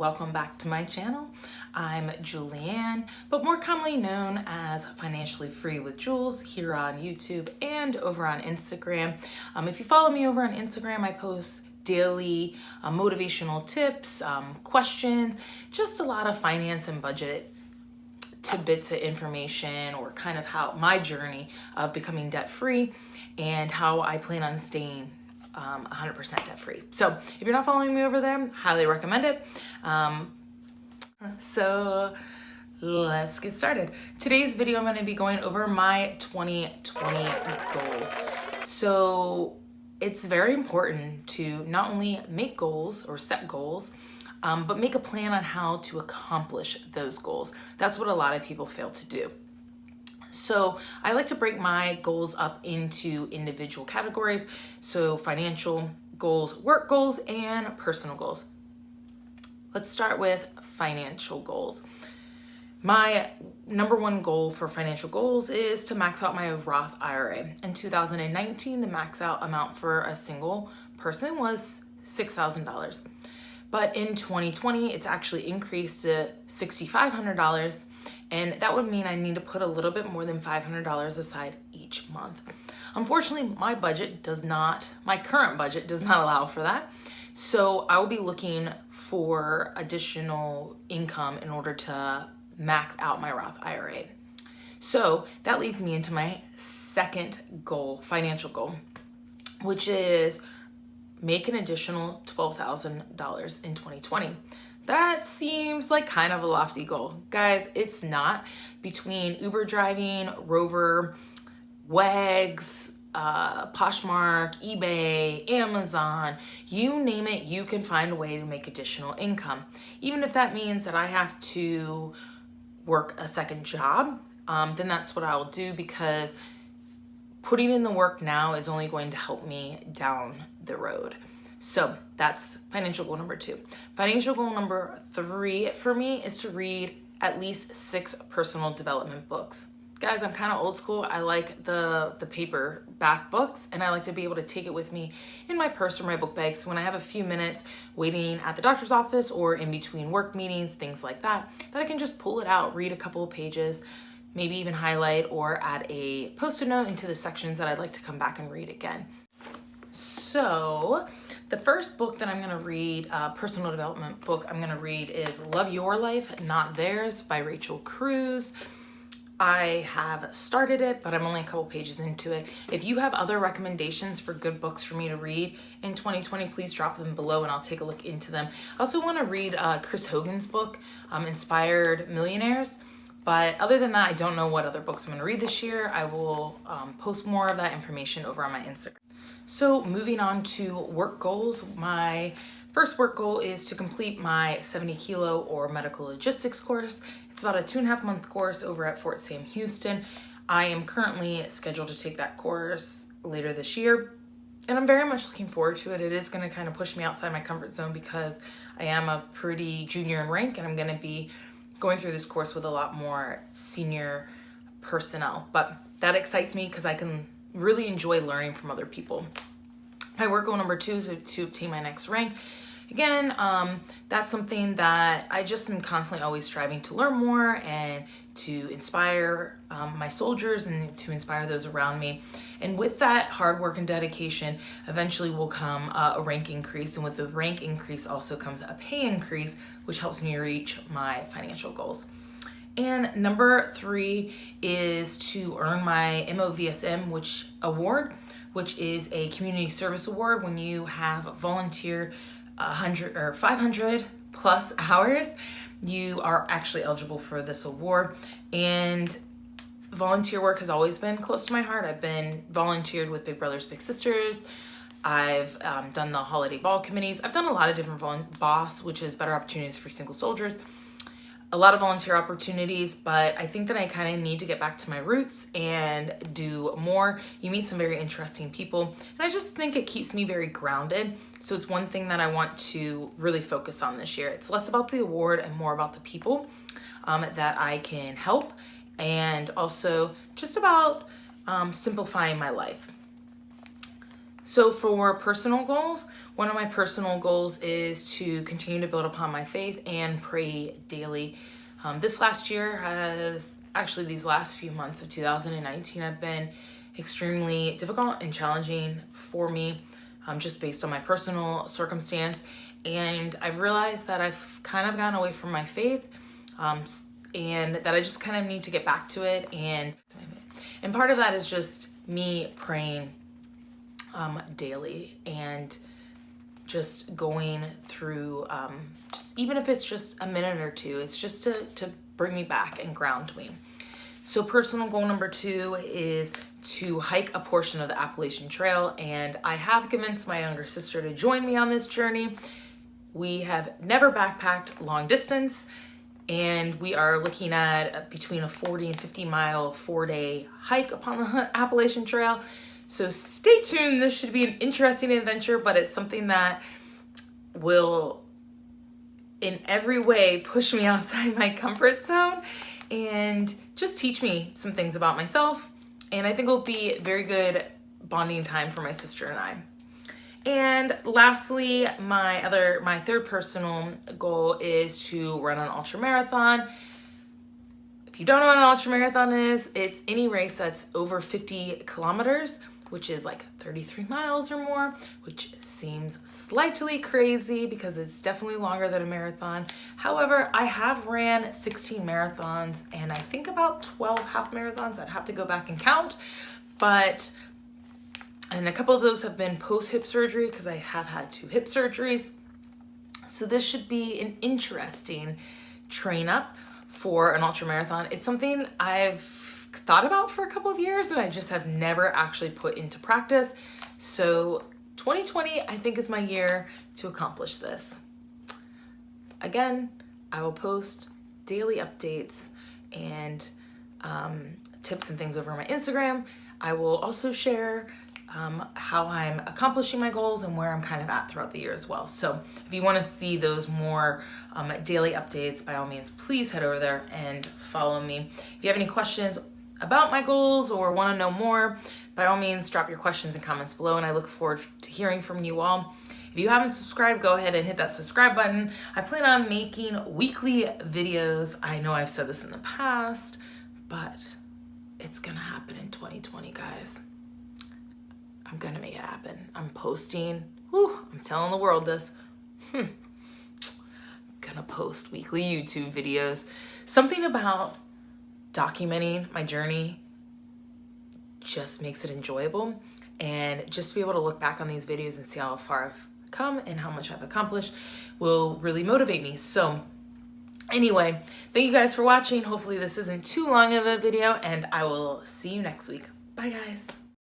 welcome back to my channel. I'm Julianne, but more commonly known as Financially Free with Jules here on YouTube and over on Instagram. If you follow me over on Instagram, I post daily motivational tips, questions, just a lot of finance and budget tidbits of information, or kind of how my journey of becoming debt free and how I plan on staying 100% debt free. So if you're not following me over there, highly recommend it. So let's get started. Today's video, I'm going to be going over my 2020 goals. So it's very important to not only make goals or set goals, but make a plan on how to accomplish those goals. That's what a lot of people fail to do. So I like to break my goals up into individual categories. So financial goals, work goals, and personal goals. Let's start with financial goals. My number one goal for financial goals is to max out my Roth IRA. In 2019, the max out amount for a single person was $6,000. But in 2020, it's actually increased to $6,500. And that would mean I need to put a little bit more than $500 aside each month. Unfortunately, my current budget does not allow for that. So I will be looking for additional income in order to max out my Roth IRA. So that leads me into my second goal, financial goal, which is make an additional $12,000 in 2020. That seems like kind of a lofty goal. Guys, it's not. Between Uber driving, Rover, Wags, Poshmark, eBay, Amazon, you name it, you can find a way to make additional income. Even if that means that I have to work a second job, then that's what I'll do, because putting in the work now is only going to help me down the road. So that's financial goal number 2. Financial goal number 3 for me is to read at least 6 personal development books. Guys, I'm kind of old school. I like the paperback books, and I like to be able to take it with me in my purse or my book bag. So when I have a few minutes waiting at the doctor's office or in between work meetings, things like that, that I can just pull it out, read a couple of pages, maybe even highlight or add a post-it note into the sections that I'd like to come back and read again. So the first book that I'm going to read, personal development book I'm going to read, is Love Your Life, Not Theirs by Rachel Cruz. I have started it, but I'm only a couple pages into it. If you have other recommendations for good books for me to read in 2020, please drop them below and I'll take a look into them. I also want to read Chris Hogan's book, Inspired Millionaires. But other than that, I don't know what other books I'm going to read this year. I will post more of that information over on my Instagram. So moving on to work goals, my first work goal is to complete my 70 kilo or medical logistics course. It's about a 2.5 month course over at Fort Sam Houston. I am currently scheduled to take that course later this year, and I'm very much looking forward to it. It is going to kind of push me outside my comfort zone because I am a pretty junior in rank, and I'm going to be going through this course with a lot more senior personnel. But that excites me because I can really enjoy learning from other people. My work goal number 2 is to obtain my next rank. Again, that's something that I just am constantly always striving to learn more and to inspire my soldiers and to inspire those around me. And with that hard work and dedication, eventually will come a rank increase. And with the rank increase also comes a pay increase, which helps me reach my financial goals. And number 3 is to earn my MOVSM award, which is a community service award. When you have volunteered 100 or 500 plus hours, you are actually eligible for this award. And volunteer work has always been close to my heart. I've been volunteered with Big Brothers Big Sisters. I've done the holiday ball committees. I've done a lot of different BOSS, which is Better Opportunities for Single Soldiers. A lot of volunteer opportunities, but I think that I kind of need to get back to my roots and do more. You meet some very interesting people, and I just think it keeps me very grounded. So it's one thing that I want to really focus on this year. It's less about the award and more about the people that I can help, and also just about simplifying my life. So for personal goals, one of my personal goals is to continue to build upon my faith and pray daily. This last year actually these last few months of 2019 have been extremely difficult and challenging for me, just based on my personal circumstance. And I've realized that I've kind of gotten away from my faith, and that I just kind of need to get back to it. And part of that is just me praying daily and just going through, just even if it's just a minute or two, it's just to bring me back and ground me. So personal goal number 2 is to hike a portion of the Appalachian Trail, and I have convinced my younger sister to join me on this journey. We have never backpacked long distance, and we are looking at between a 40 and 50 mile 4-day hike upon the Appalachian Trail. So stay tuned. This should be an interesting adventure, but it's something that will in every way push me outside my comfort zone and just teach me some things about myself. And I think it'll be very good bonding time for my sister and I. And lastly, my third personal goal is to run an ultra marathon. If you don't know what an ultra marathon is, it's any race that's over 50 kilometers, which is like 33 miles or more, which seems slightly crazy because it's definitely longer than a marathon. However, I have ran 16 marathons and I think about 12 half marathons. I'd have to go back and count, and a couple of those have been post-hip surgery because I have had 2 hip surgeries. So this should be an interesting train up for an ultra marathon. It's something I've thought about for a couple of years and I just have never actually put into practice. So 2020, I think, is my year to accomplish this. Again, I will post daily updates and tips and things over my Instagram. I will also share how I'm accomplishing my goals and where I'm kind of at throughout the year as well. So if you want to see those more daily updates, by all means, please head over there and follow me. If you have any questions about my goals or want to know more, by all means, drop your questions and comments below, and I look forward to hearing from you all. If you haven't subscribed, go ahead and hit that subscribe button. I plan on making weekly videos. I know I've said this in the past, but it's gonna happen in 2020, guys. I'm gonna make it happen. I'm posting, I'm telling the world this. Gonna post weekly YouTube videos. Something about documenting my journey just makes it enjoyable, and just to be able to look back on these videos and see how far I've come and how much I've accomplished will really motivate me. So anyway, thank you guys for watching. Hopefully this isn't too long of a video, and I will see you next week. Bye guys.